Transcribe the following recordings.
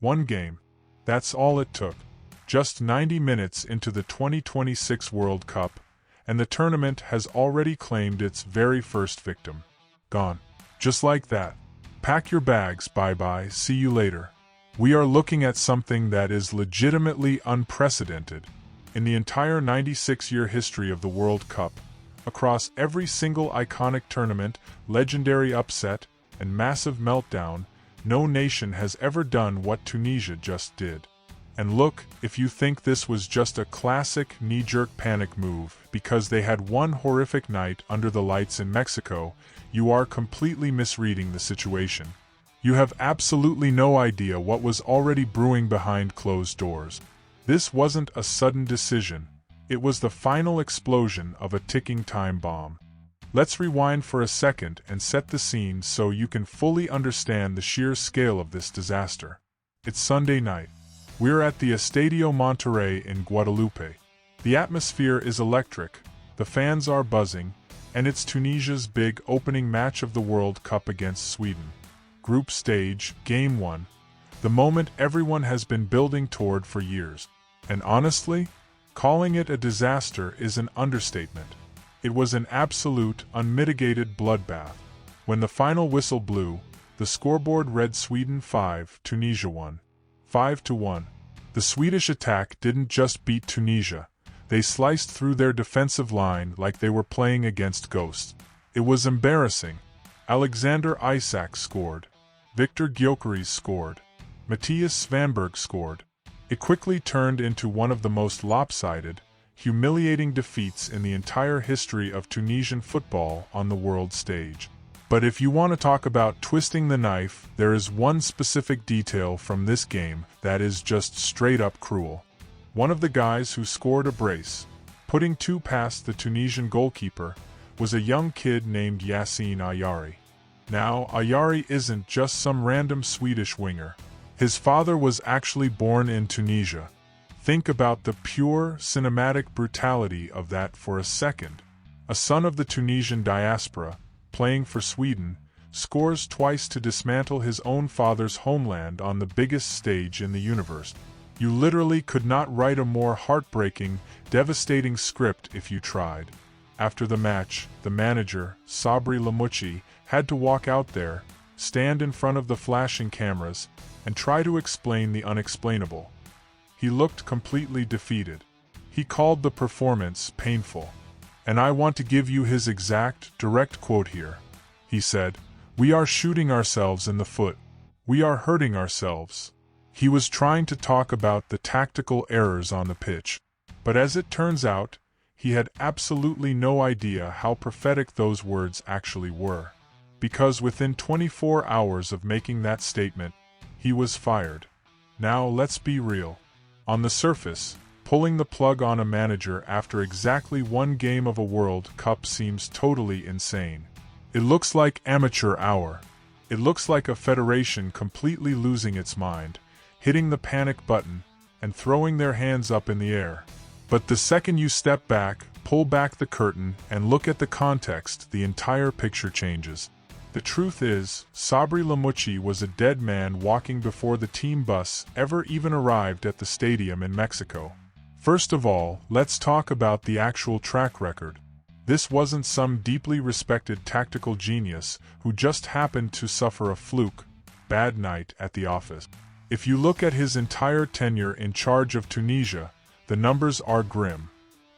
One game. That's all it took. Just 90 minutes into the 2026 World Cup, and the tournament has already claimed its very first victim. Gone. Just like that. Pack your bags, bye-bye, see you later. We are looking at something that is legitimately unprecedented. In the entire 96-year history of the World Cup, across every single iconic tournament, legendary upset, and massive meltdown, no nation has ever done what Tunisia just did. And look, if you think this was just a classic knee-jerk panic move because they had one horrific night under the lights in Mexico, you are completely misreading the situation. You have absolutely no idea what was already brewing behind closed doors. This wasn't a sudden decision. It was the final explosion of a ticking time bomb. Let's rewind for a second and set the scene so you can fully understand the sheer scale of this disaster. It's Sunday night. We're at the Estadio Monterrey in Guadalupe. The atmosphere is electric, the fans are buzzing, and it's Tunisia's big opening match of the World Cup against Sweden. Group stage, Game 1. The moment everyone has been building toward for years. And honestly, calling it a disaster is an understatement. It was an absolute, unmitigated bloodbath. When the final whistle blew, the scoreboard read Sweden 5, Tunisia 1. 5-1. The Swedish attack didn't just beat Tunisia, they sliced through their defensive line like they were playing against ghosts. It was embarrassing. Alexander Isak scored. Victor Gyökeres scored. Matthias Svanberg scored. It quickly turned into one of the most lopsided, humiliating defeats in the entire history of Tunisian football on the world stage. But if you want to talk about twisting the knife, there is one specific detail from this game that is just straight up cruel. One of the guys who scored a brace, putting two past the Tunisian goalkeeper, was a young kid named Yassine Ayari. Now, Ayari isn't just some random Swedish winger. His father was actually born in Tunisia. Think about the pure, cinematic brutality of that for a second. A son of the Tunisian diaspora, playing for Sweden, scores twice to dismantle his own father's homeland on the biggest stage in the universe. You literally could not write a more heartbreaking, devastating script if you tried. After the match, the manager, Sabri Lamouchi, had to walk out there, stand in front of the flashing cameras, and try to explain the unexplainable. He looked completely defeated. He called the performance painful. And I want to give you his exact, direct quote here. He said, "We are shooting ourselves in the foot. We are hurting ourselves." He was trying to talk about the tactical errors on the pitch. But as it turns out, he had absolutely no idea how prophetic those words actually were. Because within 24 hours of making that statement, he was fired. Now let's be real. On the surface, pulling the plug on a manager after exactly one game of a World Cup seems totally insane. It looks like amateur hour. It looks like a federation completely losing its mind, hitting the panic button, and throwing their hands up in the air. But the second you step back, pull back the curtain, and look at the context, the entire picture changes. The truth is, Sabri Lamouchi was a dead man walking before the team bus ever even arrived at the stadium in Mexico. First of all, let's talk about the actual track record. This wasn't some deeply respected tactical genius who just happened to suffer a fluke, bad night at the office. If you look at his entire tenure in charge of Tunisia, the numbers are grim.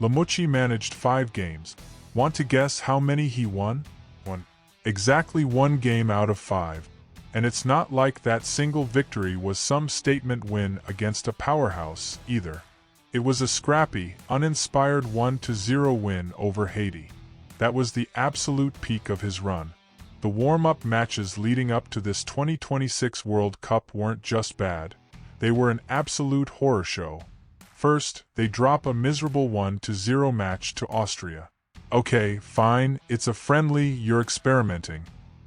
Lamouchi managed 5 games. Want to guess how many he won? 1. Exactly 1 game out of 5. And it's not like that single victory was some statement win against a powerhouse, either. It was a scrappy, uninspired 1-0 win over Haiti. That was the absolute peak of his run. The warm-up matches leading up to this 2026 World Cup weren't just bad. They were an absolute horror show. First, they drop a miserable 1-0 match to Austria. Okay, fine, it's a friendly, you're experimenting.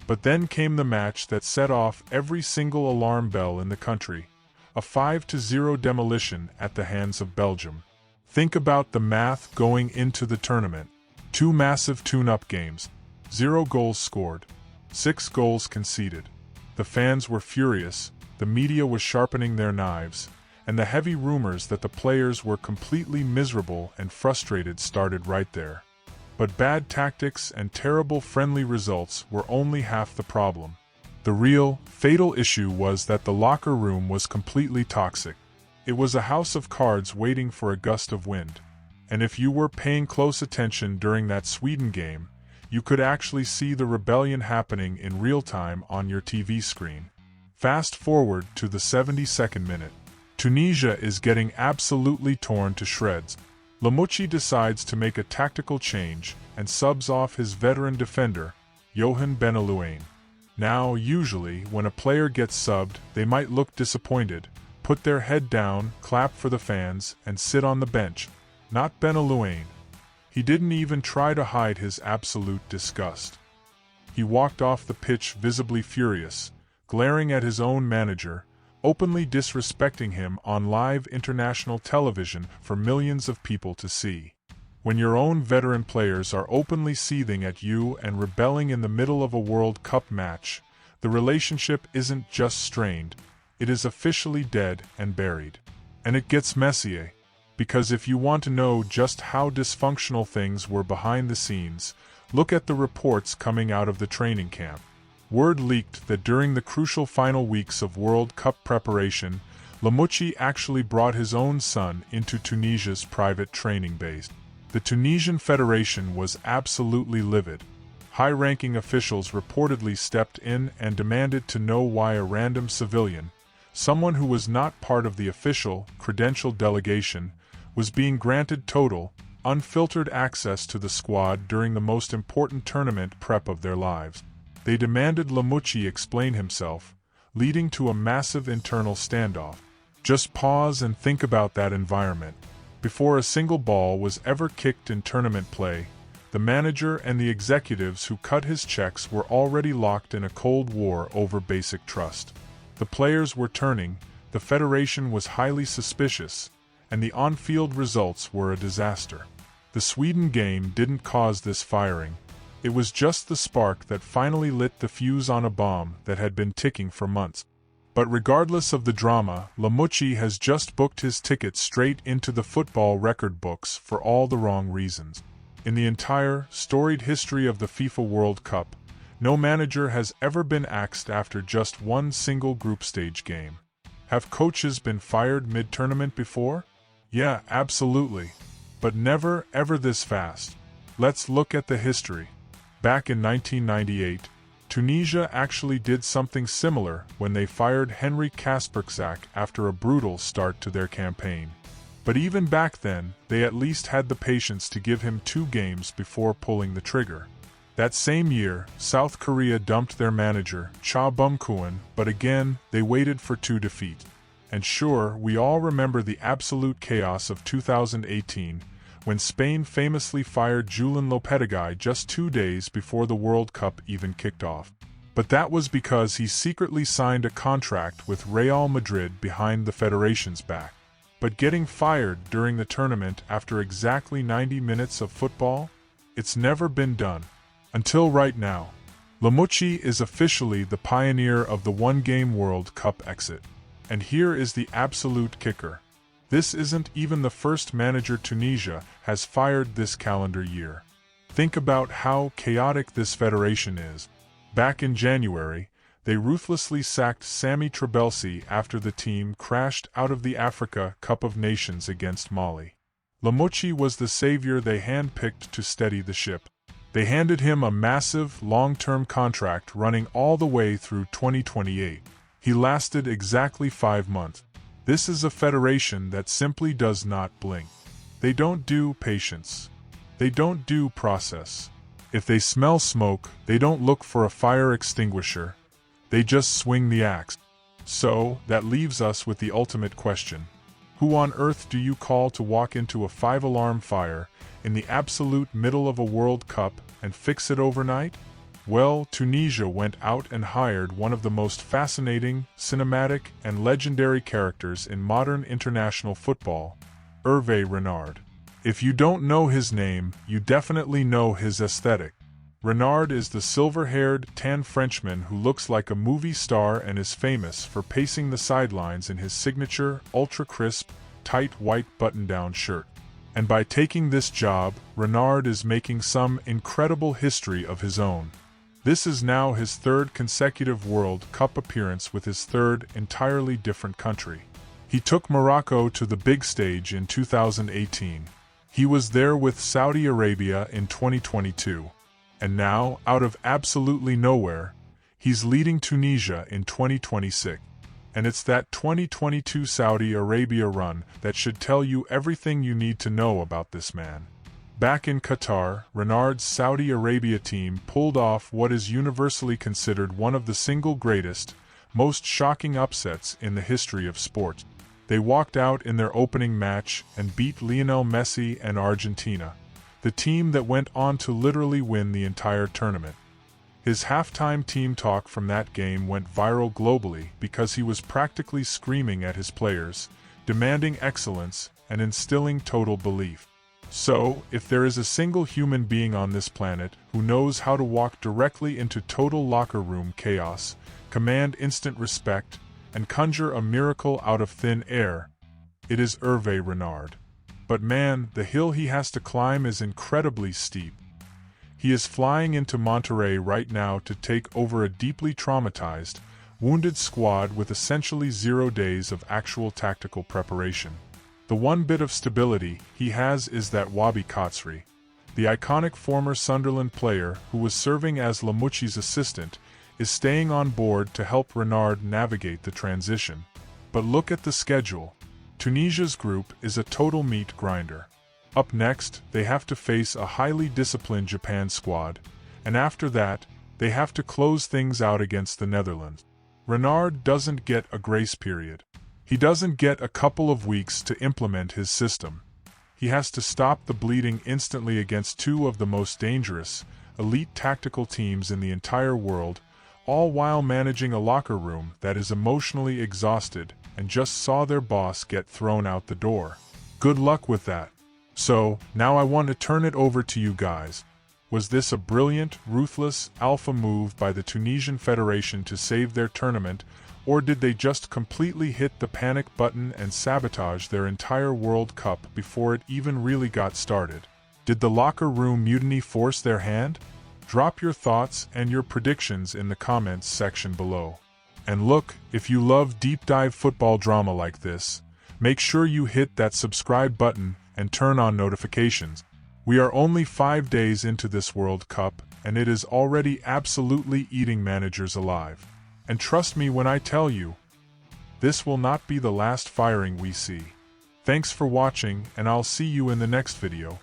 But then came the match that set off every single alarm bell in the country. A 5-0 demolition at the hands of Belgium. Think about the math going into the tournament. 2 massive tune-up games. 0 goals scored. 6 goals conceded. The fans were furious, the media was sharpening their knives, and the heavy rumors that the players were completely miserable and frustrated started right there. But bad tactics and terrible friendly results were only half the problem. The real, fatal issue was that the locker room was completely toxic. It was a house of cards waiting for a gust of wind. And if you were paying close attention during that Sweden game, you could actually see the rebellion happening in real time on your TV screen. Fast forward to the 72nd minute. Tunisia is getting absolutely torn to shreds. Lamouchi decides to make a tactical change and subs off his veteran defender, Yohan Benalouane. Now, usually, when a player gets subbed, they might look disappointed, put their head down, clap for the fans, and sit on the bench. Not Benalouane. He didn't even try to hide his absolute disgust. He walked off the pitch visibly furious, glaring at his own manager, openly disrespecting him on live international television for millions of people to see. When your own veteran players are openly seething at you and rebelling in the middle of a World Cup match, the relationship isn't just strained, it is officially dead and buried. And it gets messy, because if you want to know just how dysfunctional things were behind the scenes, look at the reports coming out of the training camp. Word leaked that during the crucial final weeks of World Cup preparation, Lamouchi actually brought his own son into Tunisia's private training base. The Tunisian Federation was absolutely livid. High-ranking officials reportedly stepped in and demanded to know why a random civilian, someone who was not part of the official, credentialed delegation, was being granted total, unfiltered access to the squad during the most important tournament prep of their lives. They demanded Lamouchi explain himself, leading to a massive internal standoff. Just pause and think about that environment. Before a single ball was ever kicked in tournament play, the manager and the executives who cut his checks were already locked in a cold war over basic trust. The players were turning, the federation was highly suspicious, and the on-field results were a disaster. The Sweden game didn't cause this firing. It was just the spark that finally lit the fuse on a bomb that had been ticking for months. But regardless of the drama, Lamouchi has just booked his ticket straight into the football record books for all the wrong reasons. In the entire, storied history of the FIFA World Cup, no manager has ever been axed after just one single group stage game. Have coaches been fired mid-tournament before? Yeah, absolutely. But never, ever this fast. Let's look at the history. Back in 1998, Tunisia actually did something similar when they fired Henry Kasperczak after a brutal start to their campaign. But even back then, they at least had the patience to give him 2 games before pulling the trigger. That same year, South Korea dumped their manager, Cha Bum-Kwon, but again, they waited for 2 defeats. And sure, we all remember the absolute chaos of 2018, when Spain famously fired Julen Lopetegui just 2 days before the World Cup even kicked off. But that was because he secretly signed a contract with Real Madrid behind the federation's back. But getting fired during the tournament after exactly 90 minutes of football? It's never been done. Until right now. Lamouchi is officially the pioneer of the one-game World Cup exit. And here is the absolute kicker. This isn't even the first manager Tunisia has fired this calendar year. Think about how chaotic this federation is. Back in January, they ruthlessly sacked Sami Trabelsi after the team crashed out of the Africa Cup of Nations against Mali. Lamouchi was the savior they handpicked to steady the ship. They handed him a massive, long-term contract running all the way through 2028. He lasted exactly 5 months. This is a federation that simply does not blink. They don't do patience. They don't do process. If they smell smoke, they don't look for a fire extinguisher. They just swing the axe. So, that leaves us with the ultimate question. Who on earth do you call to walk into a 5-alarm fire in the absolute middle of a World Cup and fix it overnight? Well, Tunisia went out and hired one of the most fascinating, cinematic, and legendary characters in modern international football, Hervé Renard. If you don't know his name, you definitely know his aesthetic. Renard is the silver-haired, tan Frenchman who looks like a movie star and is famous for pacing the sidelines in his signature, ultra-crisp, tight white button-down shirt. And by taking this job, Renard is making some incredible history of his own. This is now his third consecutive World Cup appearance with his third entirely different country. He took Morocco to the big stage in 2018. He was there with Saudi Arabia in 2022. And now, out of absolutely nowhere, he's leading Tunisia in 2026. And it's that 2022 Saudi Arabia run that should tell you everything you need to know about this man. Back in Qatar, Renard's Saudi Arabia team pulled off what is universally considered one of the single greatest, most shocking upsets in the history of sport. They walked out in their opening match and beat Lionel Messi and Argentina, the team that went on to literally win the entire tournament. His halftime team talk from that game went viral globally because he was practically screaming at his players, demanding excellence and instilling total belief. So, if there is a single human being on this planet who knows how to walk directly into total locker room chaos, command instant respect, and conjure a miracle out of thin air, it is Hervé Renard. But man, the hill he has to climb is incredibly steep. He is flying into Monterrey right now to take over a deeply traumatized, wounded squad with essentially 0 days of actual tactical preparation. The one bit of stability he has is that Wabi Katsri, the iconic former Sunderland player who was serving as Lamouchi's assistant, is staying on board to help Renard navigate the transition. But look at the schedule. Tunisia's group is a total meat grinder. Up next, they have to face a highly disciplined Japan squad, and after that, they have to close things out against the Netherlands. Renard doesn't get a grace period. He doesn't get a couple of weeks to implement his system. He has to stop the bleeding instantly against two of the most dangerous, elite tactical teams in the entire world, all while managing a locker room that is emotionally exhausted and just saw their boss get thrown out the door. Good luck with that. So, now I want to turn it over to you guys. Was this a brilliant, ruthless, alpha move by the Tunisian Federation to save their tournament, or did they just completely hit the panic button and sabotage their entire World Cup before it even really got started? Did the locker room mutiny force their hand? Drop your thoughts and your predictions in the comments section below. And look, if you love deep dive football drama like this, make sure you hit that subscribe button and turn on notifications. We are only 5 days into this World Cup, and it is already absolutely eating managers alive. And trust me when I tell you, this will not be the last firing we see. Thanks for watching, and I'll see you in the next video.